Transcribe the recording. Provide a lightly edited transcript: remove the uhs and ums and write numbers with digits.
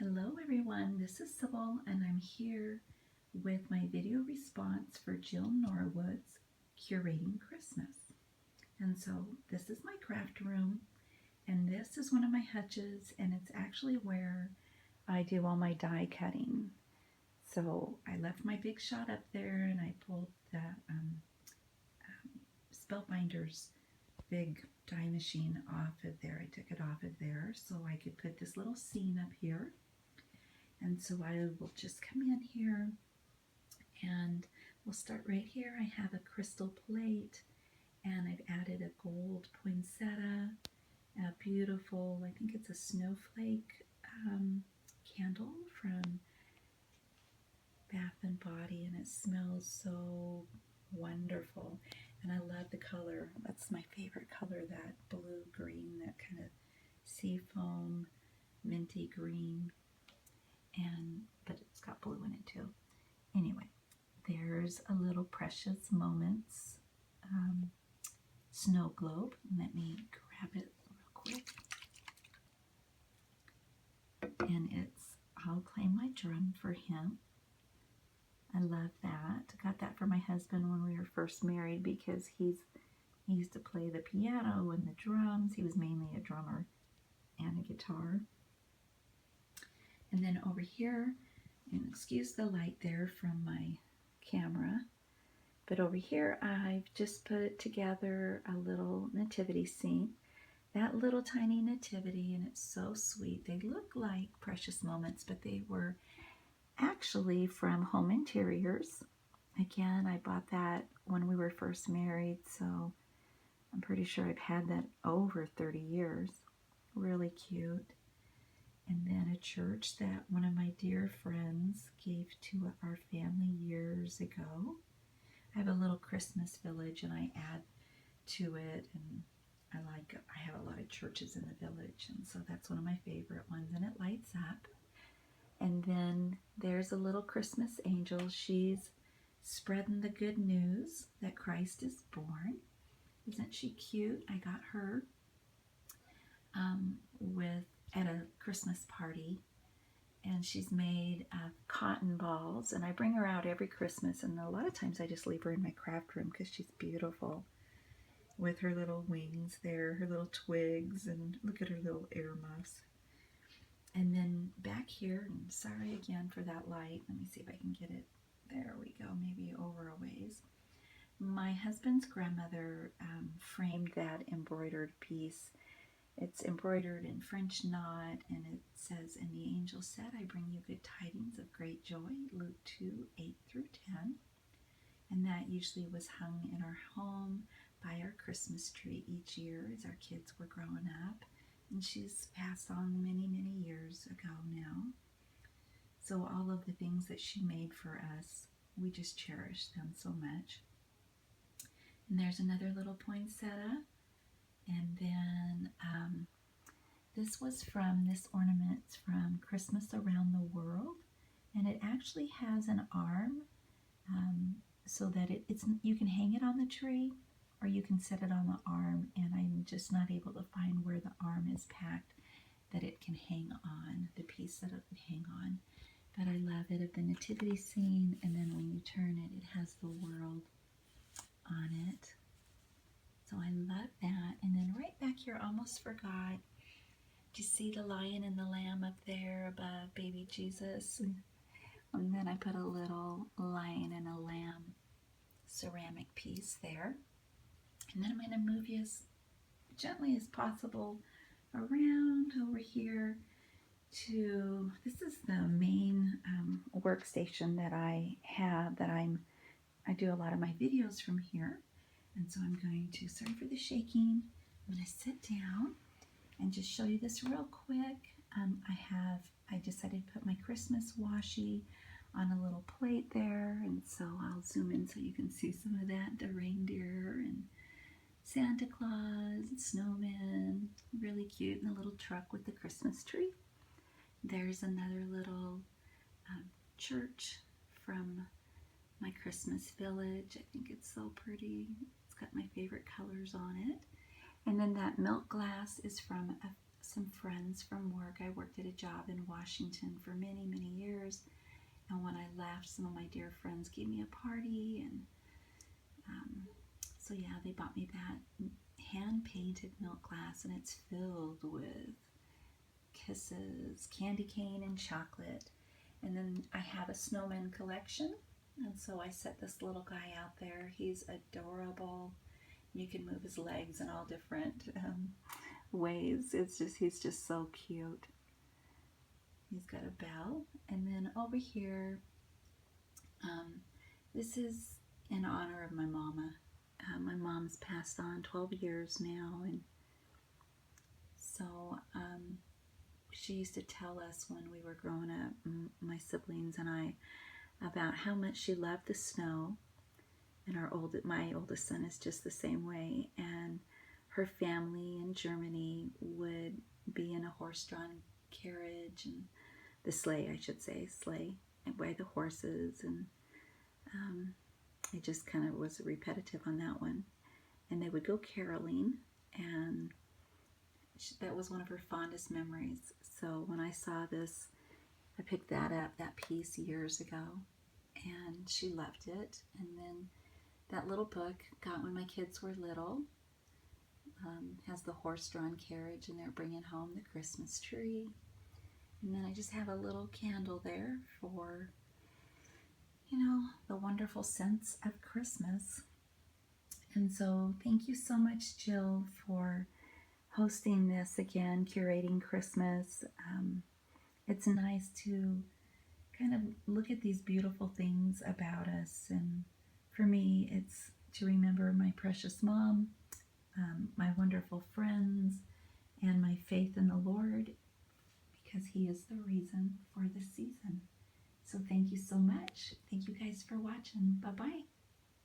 Hello everyone, this is Sybil and I'm here with my video response for Jill Norwood's Curating Christmas. And so this is my craft room and this is one of my hutches and it's actually where I do all my die cutting. So I left my big shot up there and I pulled that Spellbinder's big die machine off of there. I took it off of there so I could put this little scene up here. And so I will just come in here and we'll start right here. I have a crystal plate and I've added a gold poinsettia, a beautiful, I think it's a snowflake candle from Bath and Body, and it smells so wonderful. And I love the color. That's my favorite color, that blue-green, that kind of seafoam, minty green. But it's got blue in it too. Anyway, there's a little Precious Moments snow globe. Let me grab it real quick. And it's I'll Play My Drum for Him. I love that. I got that for my husband when we were first married because he used to play the piano and the drums. He was mainly a drummer and a guitar. And then over here, and excuse the light there from my camera, but over here I've just put together a little nativity scene. That little tiny nativity, and it's so sweet. They look like Precious Moments, but they were actually from Home Interiors. Again, I bought that when we were first married, so I'm pretty sure I've had that over 30 years. Really cute. And then a church that one of my dear friends gave to our family years ago. I have a little Christmas village and I add to it, and I have a lot of churches in the village, and so that's one of my favorite ones, and it lights up. And then there's a little Christmas angel. She's spreading the good news that Christ is born. Isn't she cute? I got her at a Christmas party, and she's made of cotton balls, and I bring her out every Christmas, and a lot of times I just leave her in my craft room because she's beautiful with her little wings there, her little twigs, and look at her little earmuffs. And then back here, and sorry again for that light, let me see if I can get it, there we go, maybe over a ways. My husband's grandmother framed that embroidered piece. It's embroidered in French knot, and it says, "And the angel said, I bring you good tidings of great joy," Luke 2:8-10. And that usually was hung in our home by our Christmas tree each year as our kids were growing up. And she's passed on many, many years ago now. So all of the things that she made for us, we just cherish them so much. And there's another little poinsettia. And then this ornament's from Christmas Around the World, and it actually has an arm so that you can hang it on the tree or you can set it on the arm, and I'm just not able to find where the arm is packed that it can hang on, the piece that it would hang on. But I love it, of the nativity scene, and then when you turn it, it has the world on it. So I love that. And then right back here, almost forgot, do you see the lion and the lamb up there above baby Jesus? And then I put a little lion and a lamb ceramic piece there. And then I'm going to move you as gently as possible around over here to, this is the main workstation that I have, that I do a lot of my videos from here. And so I'm going to, sorry for the shaking, I'm going to sit down and just show you this real quick. I decided to put my Christmas washi on a little plate there, and so I'll zoom in so you can see some of that, the reindeer and Santa Claus and snowman, really cute, and a little truck with the Christmas tree. There's another little church from my Christmas village. I think it's so pretty. It's got my favorite colors on it. And then that milk glass is from a some friends from work. I worked at a job in Washington for many, many years. And when I left, some of my dear friends gave me a party. And so yeah, they bought me that hand-painted milk glass, and it's filled with kisses, candy cane, and chocolate. And then I have a snowman collection. And so I set this little guy out there. He's adorable. You can move his legs in all different ways. He's just so cute. He's got a bell. And then over here, this is in honor of my mama. My mom's passed on 12 years now, and so she used to tell us when we were growing up, my siblings and I, about how much she loved the snow. And my oldest son is just the same way. And her family in Germany would be in a horse-drawn carriage, and the sleigh, I should say, and by the horses. And it just kind of was repetitive on that one. And they would go caroling, and that was one of her fondest memories. So when I saw this, I picked that up, that piece, years ago, and she loved it. And then that little book, got when my kids were little, has the horse-drawn carriage, and they're bringing home the Christmas tree. And then I just have a little candle there for, the wonderful sense of Christmas. And so thank you so much, Jill, for hosting this again, Curating Christmas. It's nice to kind of look at these beautiful things about us. And for me, it's to remember my precious mom, my wonderful friends, and my faith in the Lord, because He is the reason for this season. So thank you so much. Thank you guys for watching. Bye-bye.